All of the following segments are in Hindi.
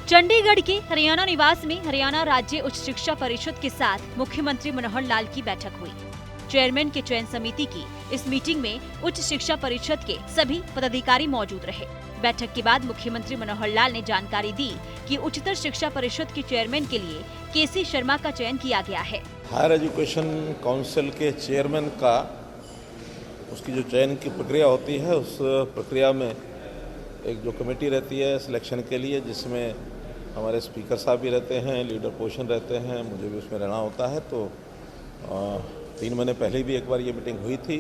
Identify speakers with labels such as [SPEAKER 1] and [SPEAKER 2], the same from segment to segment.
[SPEAKER 1] चंडीगढ़ के हरियाणा निवास में हरियाणा राज्य उच्च शिक्षा परिषद के साथ मुख्यमंत्री मनोहर लाल की बैठक हुई। चेयरमैन के चयन समिति की इस मीटिंग में उच्च शिक्षा परिषद के सभी पदाधिकारी मौजूद रहे। बैठक के बाद मुख्यमंत्री मनोहर लाल ने जानकारी दी कि उच्चतर शिक्षा परिषद के चेयरमैन के लिए केसी शर्मा का चयन किया गया है।
[SPEAKER 2] हायर एजुकेशन काउंसिल के चेयरमैन का उसकी जो चयन की प्रक्रिया होती है, उस प्रक्रिया में एक जो कमेटी रहती है सिलेक्शन के लिए, जिसमें हमारे स्पीकर साहब भी रहते हैं, लीडर पोजीशन रहते हैं, मुझे भी उसमें रहना होता है। तो 3 महीने पहले भी एक बार ये मीटिंग हुई थी।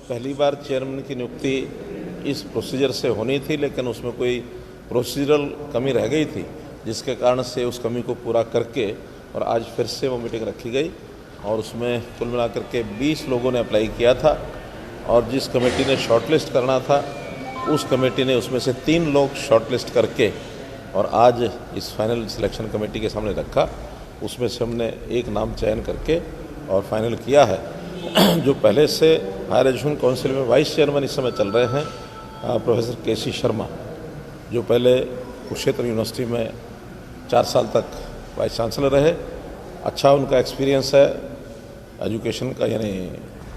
[SPEAKER 2] पहली बार चेयरमैन की नियुक्ति इस प्रोसीजर से होनी थी, लेकिन उसमें कोई प्रोसीजरल कमी रह गई थी, जिसके कारण से उस कमी को पूरा करके और आज फिर से वो मीटिंग रखी गई और उसमें कुल मिलाकर के 20 लोगों ने अप्लाई किया था और जिस कमेटी ने शॉर्टलिस्ट करना था उस कमेटी ने उसमें से 3 लोग शॉर्टलिस्ट करके और आज इस फाइनल सिलेक्शन कमेटी के सामने रखा। उसमें से हमने एक नाम चयन करके और फाइनल किया है। जो पहले से हायर एजुकेशन काउंसिल में वाइस चेयरमैन इस समय चल रहे हैं, प्रोफेसर केसी शर्मा, जो पहले कुरुक्षेत्र यूनिवर्सिटी में 4 साल तक वाइस चांसलर रहे। अच्छा उनका एक्सपीरियंस है एजुकेशन का, यानी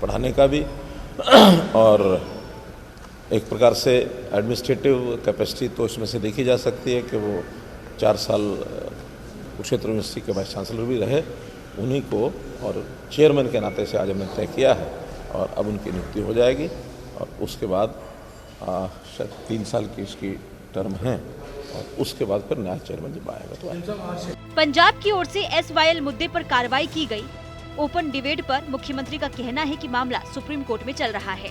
[SPEAKER 2] पढ़ाने का भी, और एक प्रकार से एडमिनिस्ट्रेटिव कैपेसिटी तो इसमें से देखी जा सकती है कि वो 4 साल कुरुक्षेत्र यूनिवर्सिटी के वाइस चांसलर भी रहे। उन्हीं को और चेयरमैन के नाते से आज हमने तय किया है और अब उनकी नियुक्ति हो जाएगी और उसके बाद शायद 3 साल की इसकी टर्म है और उसके बाद फिर नया चेयरमैन जब आएगा तो आएगा।
[SPEAKER 1] पंजाब की ओर से SYL मुद्दे पर कार्रवाई की गई। ओपन डिबेट पर मुख्यमंत्री का कहना है कि मामला सुप्रीम कोर्ट में चल रहा है।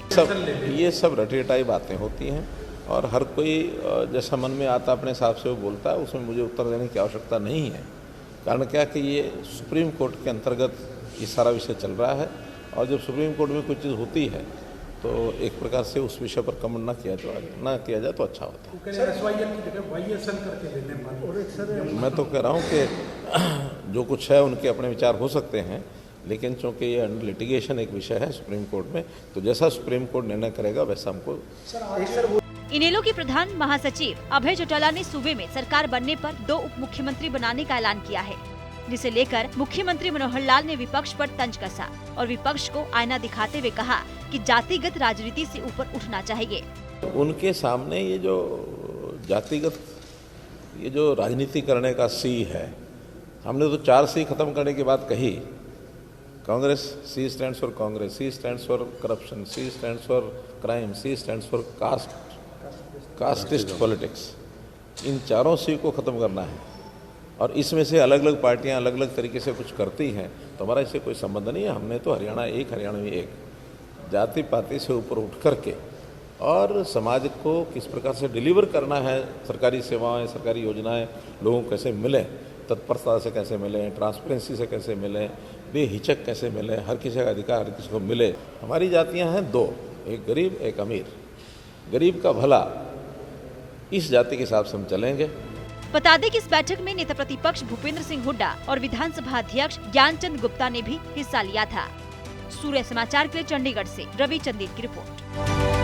[SPEAKER 2] ये सब रटेटाई बातें होती हैं और हर कोई जैसा मन में आता अपने हिसाब से वो बोलता है, उसमें मुझे उत्तर देने की आवश्यकता नहीं है। कारण क्या कि ये सुप्रीम कोर्ट के अंतर्गत ये सारा विषय चल रहा है और जब सुप्रीम कोर्ट में कोई चीज़ होती है तो एक प्रकार से उस विषय पर कमेंट ना किया जाए तो अच्छा होता है। मैं तो कह रहा हूँ कि जो कुछ है उनके अपने विचार हो सकते हैं, लेकिन चूँकि ये अंडर लिटिगेशन एक विषय है सुप्रीम कोर्ट में, तो जैसा सुप्रीम कोर्ट निर्णय करेगा वैसा हमको।
[SPEAKER 1] इनेलो के प्रधान महासचिव अभय चौटाला ने सूबे में सरकार बनने पर 2 उप मुख्यमंत्री बनाने का ऐलान किया है, जिसे लेकर मुख्यमंत्री मनोहर लाल ने विपक्ष पर तंज कसा और विपक्ष को आईना दिखाते हुए कहा कि जातिगत राजनीति से ऊपर उठना चाहिए।
[SPEAKER 2] उनके सामने ये जो जातिगत ये जो राजनीति करने का सी है, हमने तो 4 सी खत्म करने की बात कही। Congress, C stands for Congress, C stands for corruption, C stands for crime, C stands for casteist politics. इन 4 सी को ख़त्म करना है और इसमें से अलग अलग पार्टियां अलग अलग तरीके से कुछ करती हैं, तो हमारा इससे कोई संबंध नहीं है। हमने तो हरियाणा एक जाति पाति से ऊपर उठ करके और समाज को किस प्रकार से डिलीवर करना है, सरकारी सेवाएं, सरकारी योजनाएं लोगों को कैसे मिलें, तत्परता से कैसे मिलें, ट्रांसपेरेंसी से कैसे मिलें, बेहिचक कैसे मिले, हर किसी का अधिकार हर किसी को मिले। हमारी जातियां हैं 2, एक गरीब एक अमीर। गरीब का भला इस जाति के हिसाब से हम चलेंगे।
[SPEAKER 1] बता दें कि इस बैठक में नेता प्रतिपक्ष भूपेंद्र सिंह हुड्डा और विधानसभा अध्यक्ष ज्ञानचंद गुप्ता ने भी हिस्सा लिया था। सूर्य समाचार के लिए चंडीगढ़ से रवि चंदेल की रिपोर्ट।